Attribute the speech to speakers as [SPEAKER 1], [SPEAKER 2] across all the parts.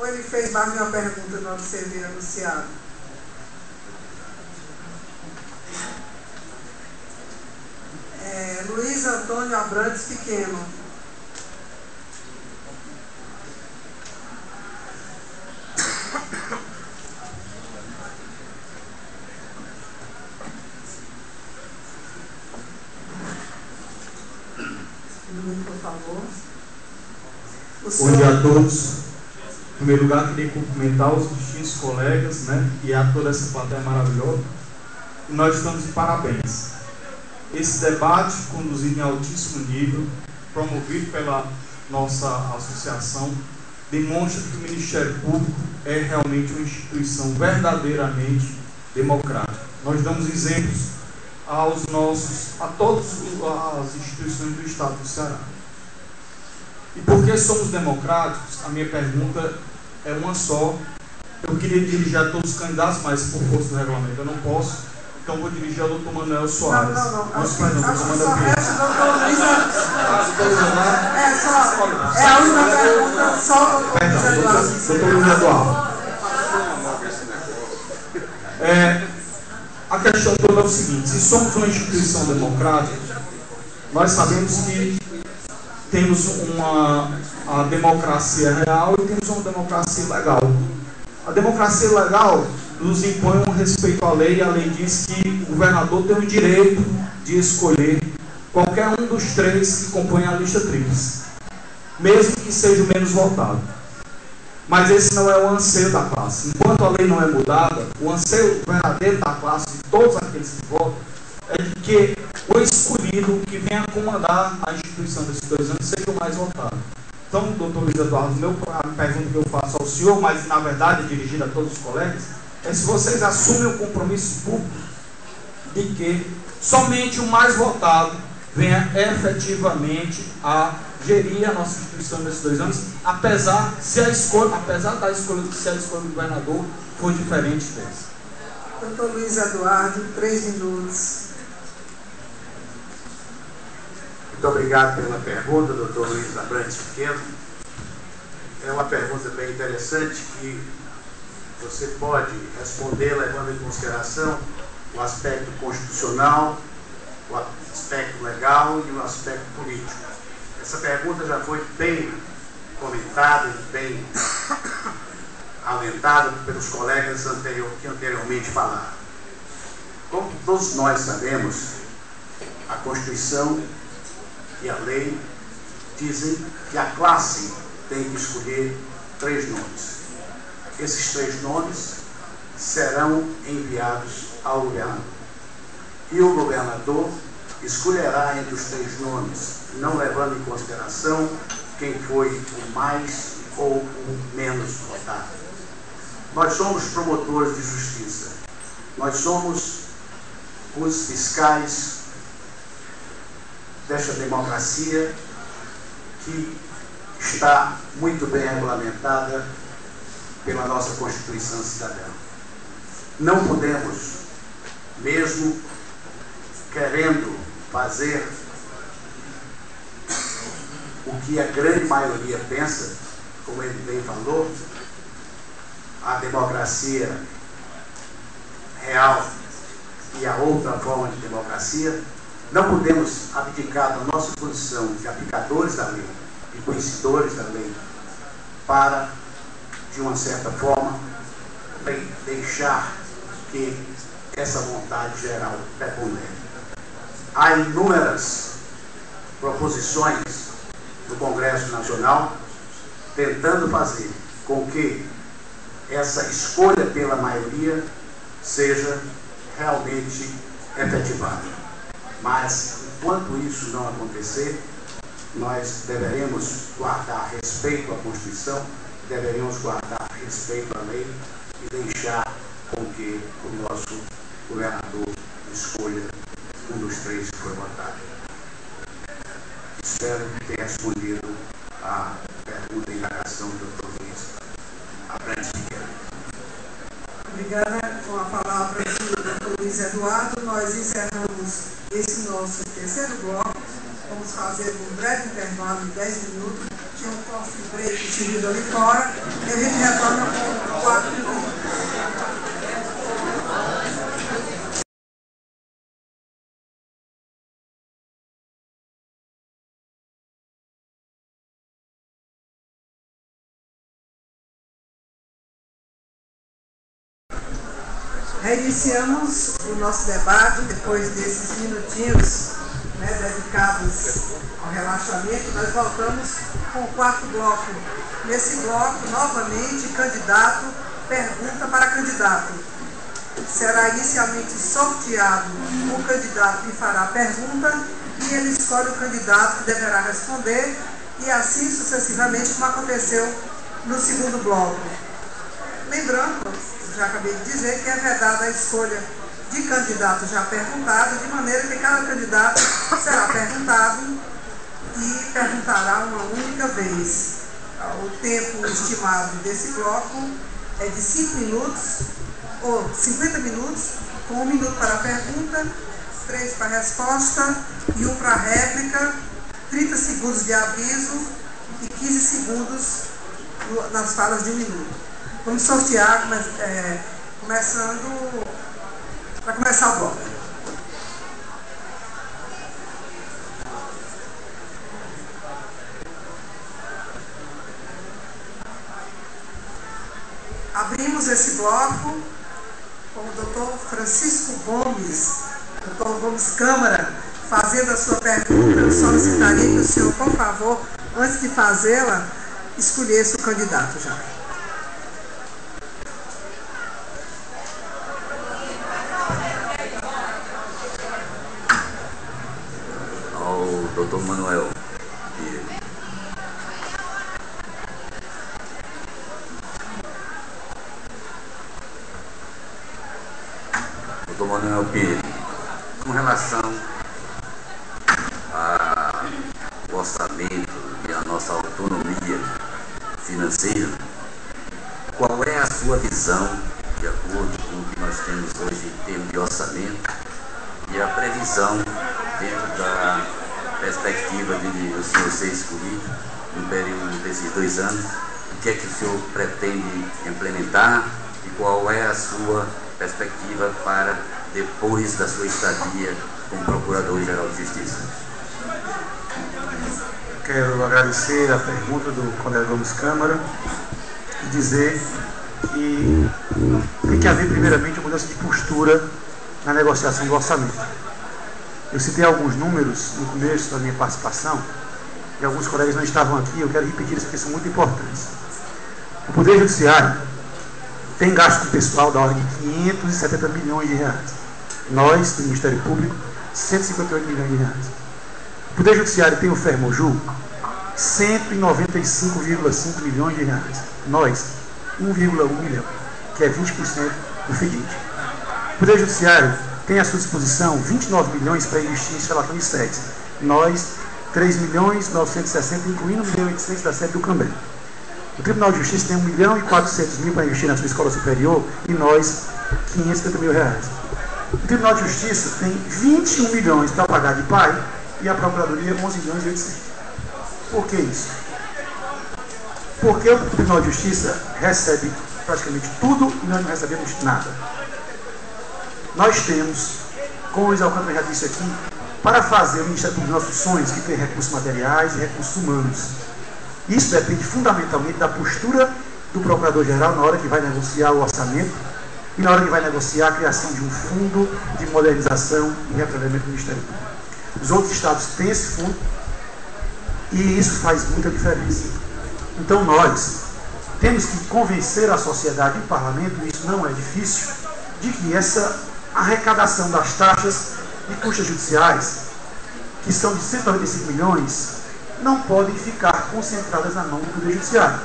[SPEAKER 1] Ou ele fez mais uma pergunta na hora de ser anunciado? Luiz Antônio Abrantes Pequeno. Por favor.
[SPEAKER 2] Bom dia a todos. Em primeiro lugar, queria cumprimentar os distintos colegas, né, e a toda essa plateia maravilhosa. E nós estamos de parabéns. Esse debate, conduzido em altíssimo nível, promovido pela nossa associação, demonstra que o Ministério Público é realmente uma instituição verdadeiramente democrática. Nós damos exemplos a todas as instituições do Estado do Ceará. E porque somos democráticos, a minha pergunta é uma só. Eu queria dirigir a todos os candidatos, mas por força do regulamento eu não posso. Então vou dirigir ao doutor Manuel Soares.
[SPEAKER 1] Não.
[SPEAKER 2] Nosso doutor
[SPEAKER 1] Só resta o doutor Luiz. É a última pergunta, só o doutor Luiz Eduardo.
[SPEAKER 2] Doutor Luiz Eduardo. A questão toda é o seguinte: se somos uma instituição democrática, nós sabemos que temos a democracia real e temos uma democracia legal. A democracia legal nos impõe um respeito à lei, e a lei diz que o governador tem o direito de escolher qualquer um dos três que compõem a lista tríplice, mesmo que seja o menos votado. Mas esse não é o anseio da classe. Enquanto a lei não é mudada, o anseio verdadeiro da classe, de todos aqueles que votam, é de que o escolhido que venha comandar a instituição desses 2 anos seja o mais votado. Então, doutor Luiz Eduardo, a pergunta que eu faço ao senhor, mas na verdade dirigida a todos os colegas, é se vocês assumem o compromisso público de que somente o mais votado venha efetivamente a gerir a nossa instituição nesses 2 anos, apesar da escolha se a escolha do governador for diferente dessa.
[SPEAKER 1] Doutor Luiz Eduardo, 3 minutos.
[SPEAKER 3] Muito obrigado pela pergunta, doutor Luiz Abrantes Pequeno. É uma pergunta bem interessante que você pode responder levando em consideração o aspecto constitucional, o aspecto legal e o aspecto político. Essa pergunta já foi bem comentada e bem alentada pelos colegas que anteriormente falaram. Como todos nós sabemos, a Constituição e a lei dizem que a classe tem que escolher 3 nomes. Esses 3 nomes serão enviados ao governador. E o governador escolherá entre os 3 nomes, não levando em consideração quem foi o mais ou o menos votado. Nós somos promotores de justiça. Nós somos os fiscais desta democracia que está muito bem regulamentada pela nossa Constituição Cidadã. Não podemos, mesmo querendo fazer o que a grande maioria pensa, como ele bem falou, a democracia real e a outra forma de democracia, não podemos abdicar da nossa posição de aplicadores da lei e conhecedores da lei para, de uma certa forma, deixar que essa vontade geral prepondere. Há inúmeras proposições do Congresso Nacional tentando fazer com que essa escolha pela maioria seja realmente efetivada. Mas, enquanto isso não acontecer, nós deveremos guardar respeito à Constituição, deveremos guardar respeito à lei e deixar com que o nosso governador escolha um dos 3 que foi votado. Espero ter respondido a pergunta e indagação do Dr. Luiz Abrantes Pequeno.
[SPEAKER 1] Obrigada. Com a palavra do Dr. Luiz Eduardo, nós encerramos esse nosso terceiro bloco. Vamos fazer um breve intervalo de 10 minutos. um coffee break seguido ali fora, e a gente retorna com 4 minutos. Reiniciamos o nosso debate depois desses minutinhos, né, dedicados ao relaxamento. Nós voltamos com o quarto bloco. Nesse bloco, novamente, candidato pergunta para candidato. Será inicialmente sorteado o candidato que fará a pergunta e ele escolhe o candidato que deverá responder e assim sucessivamente, como aconteceu no segundo bloco. Lembrando, já acabei de dizer, que é vedada a escolha de candidato já perguntado, de maneira que cada candidato será perguntado e perguntará uma única vez. O tempo estimado desse bloco é de 5 minutos, ou 50 minutos, com 1 minuto para a pergunta, 3 para a resposta e 1 para a réplica, 30 segundos de aviso e 15 segundos nas falas de 1 minuto. Vamos sortear, para começar o bloco. Abrimos esse bloco com o Dr. Francisco Gomes, Dr. Gomes Câmara, fazendo a sua pergunta. Eu solicitaria que o senhor, por favor, antes de fazê-la, escolhesse o candidato já.
[SPEAKER 4] Dr. Manuel. Dr. Manuel Pinheiro, com relação ao orçamento e a nossa autonomia financeira, qual é a sua visão, de acordo com o que nós temos hoje em termos de orçamento, e a previsão dentro da perspectiva de o senhor ser escolhido no período desses 2 anos, o que é que o senhor pretende implementar e qual é a sua perspectiva para depois da sua estadia como Procurador-Geral de Justiça?
[SPEAKER 5] Quero agradecer a pergunta do colega Gomes Câmara e dizer que tem que haver primeiramente uma mudança de postura na negociação do orçamento. Eu citei alguns números no começo da minha participação e alguns colegas não estavam aqui, eu quero repetir isso porque são muito importantes. O Poder Judiciário tem gasto com pessoal da ordem de 570 milhões de reais. Nós, do Ministério Público, 158 milhões de reais. O Poder Judiciário tem o Fermoju, 195,5 milhões de reais. Nós, 1,1 milhão, que é 20% do FDIT. O Poder Judiciário tem à sua disposição 29 milhões para investir em instalação de sedes. Nós, 3 milhões 960, incluindo 1 milhão e 800 da sede do Cambé. O Tribunal de Justiça tem 1 milhão e 400 mil para investir na sua escola superior e nós, 570 mil reais. O Tribunal de Justiça tem 21 milhões para pagar de pai e a Procuradoria 11 milhões e 800. Por que isso? Porque o Tribunal de Justiça recebe praticamente tudo e nós não recebemos nada. Nós temos, como o Luiz Alcântara já disse aqui, para fazer o Ministério dos nossos sonhos, que tem recursos materiais e recursos humanos. Isso depende fundamentalmente da postura do Procurador-Geral na hora que vai negociar o orçamento e na hora que vai negociar a criação de um fundo de modernização e reprogramamento do Ministério Público. Os outros estados têm esse fundo e isso faz muita diferença. Então nós temos que convencer a sociedade e o Parlamento, e isso não é difícil, de que essa arrecadação das taxas de custas judiciais, que são de 195 milhões, não podem ficar concentradas na mão do Poder Judiciário.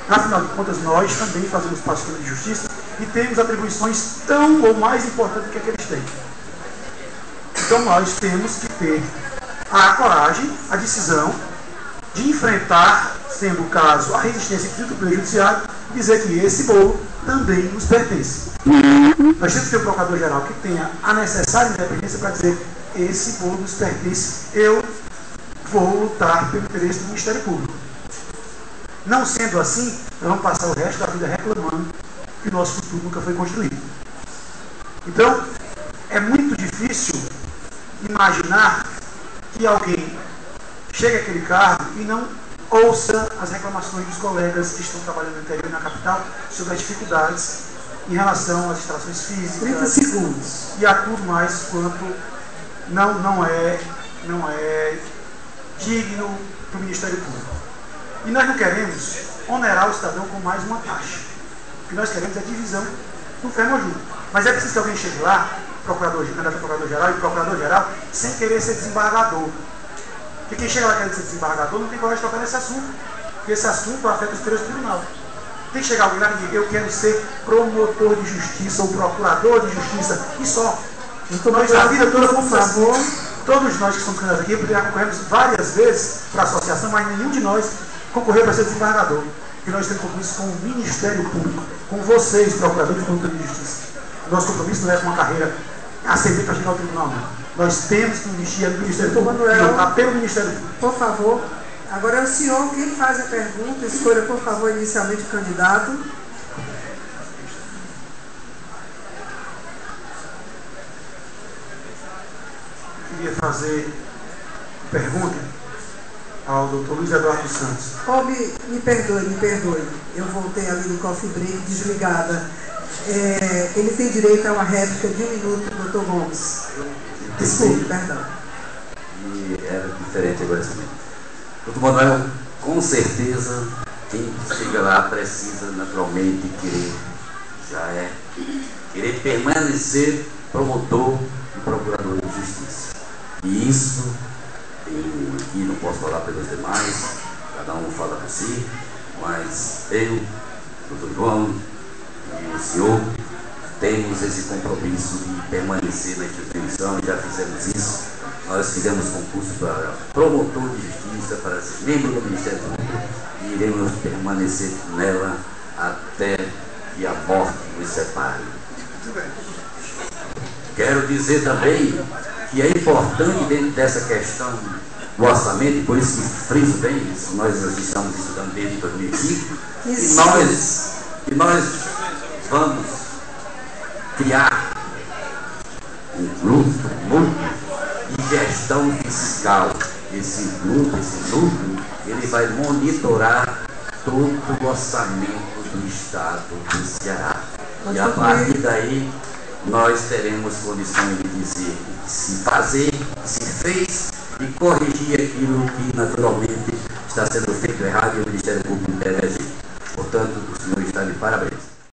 [SPEAKER 5] Afinal de contas, nós também fazemos parte do sistema de justiça e temos atribuições tão ou mais importantes do que aqueles têm. Então nós temos que ter a coragem, a decisão de enfrentar, sendo o caso, a resistência do Poder Judiciário, e dizer que esse bolo também nos pertence. Nós temos que ter um Procurador-Geral que tenha a necessária independência para dizer: esse bolo nos pertence, eu vou lutar pelo interesse do Ministério Público. Não sendo assim, nós vamos passar o resto da vida reclamando que o nosso futuro nunca foi construído. Então, é muito difícil imaginar que alguém chegue àquele cargo e não ouça as reclamações dos colegas que estão trabalhando no interior e na capital sobre as dificuldades em relação às instalações físicas
[SPEAKER 1] 30 segundos.
[SPEAKER 5] E a tudo mais quanto não é digno para o Ministério Público. E nós não queremos onerar o cidadão com mais uma taxa. O que nós queremos é divisão do FEMOJU. Mas é preciso que alguém chegue lá, candidato a procurador-geral e procurador-geral, sem querer ser desembargador. Porque quem chega lá querendo ser desembargador não tem coragem de tocar nesse assunto. Porque esse assunto afeta os superiores do tribunal. Tem que chegar alguém lá e dizer, eu quero ser promotor de justiça ou procurador de justiça. E só. Então, nós a vida toda, por favor, todos nós que estamos candidatos aqui, concorremos várias vezes para a associação, mas nenhum de nós concorreu para ser desembargador. Porque nós temos compromisso com o Ministério Público, com vocês, procuradores e promotores de justiça. Nosso compromisso não é com uma carreira ascendente para chegar ao tribunal, não. Nós temos que investir no Ministério Público, pelo Ministério Público.
[SPEAKER 1] Por favor, agora é o senhor quem faz a pergunta. Escolha, por favor, inicialmente o candidato.
[SPEAKER 5] Eu queria fazer pergunta ao doutor Luiz Eduardo Santos.
[SPEAKER 1] Oh, me perdoe. Eu voltei ali no coffee break desligada. Ele tem direito a uma réplica de 1 minuto, doutor Gomes. Desculpe, perdão.
[SPEAKER 4] E era diferente agora também. Doutor Manuel, com certeza, quem chega lá precisa naturalmente querer permanecer promotor e procurador de justiça. E isso, eu aqui não posso falar pelos demais, cada um fala por si, mas eu, doutor João e o senhor, temos esse compromisso de permanecer na instituição, já fizemos isso. Nós fizemos concurso para promotor de justiça, para ser membro do Ministério Público, e iremos permanecer nela até que a morte nos separe. Quero dizer também que é importante, dentro dessa questão do orçamento, e por isso que friso bem isso, nós estamos estudando desde 2005, e nós vamos criar um grupo de gestão fiscal. Esse núcleo, ele vai monitorar todo o orçamento do Estado do Ceará. E a partir daí, nós teremos condições de dizer o que se fazer, o que se fez, e corrigir aquilo que naturalmente está sendo feito errado e o Ministério Público deve agir. Portanto, o senhor está de parabéns.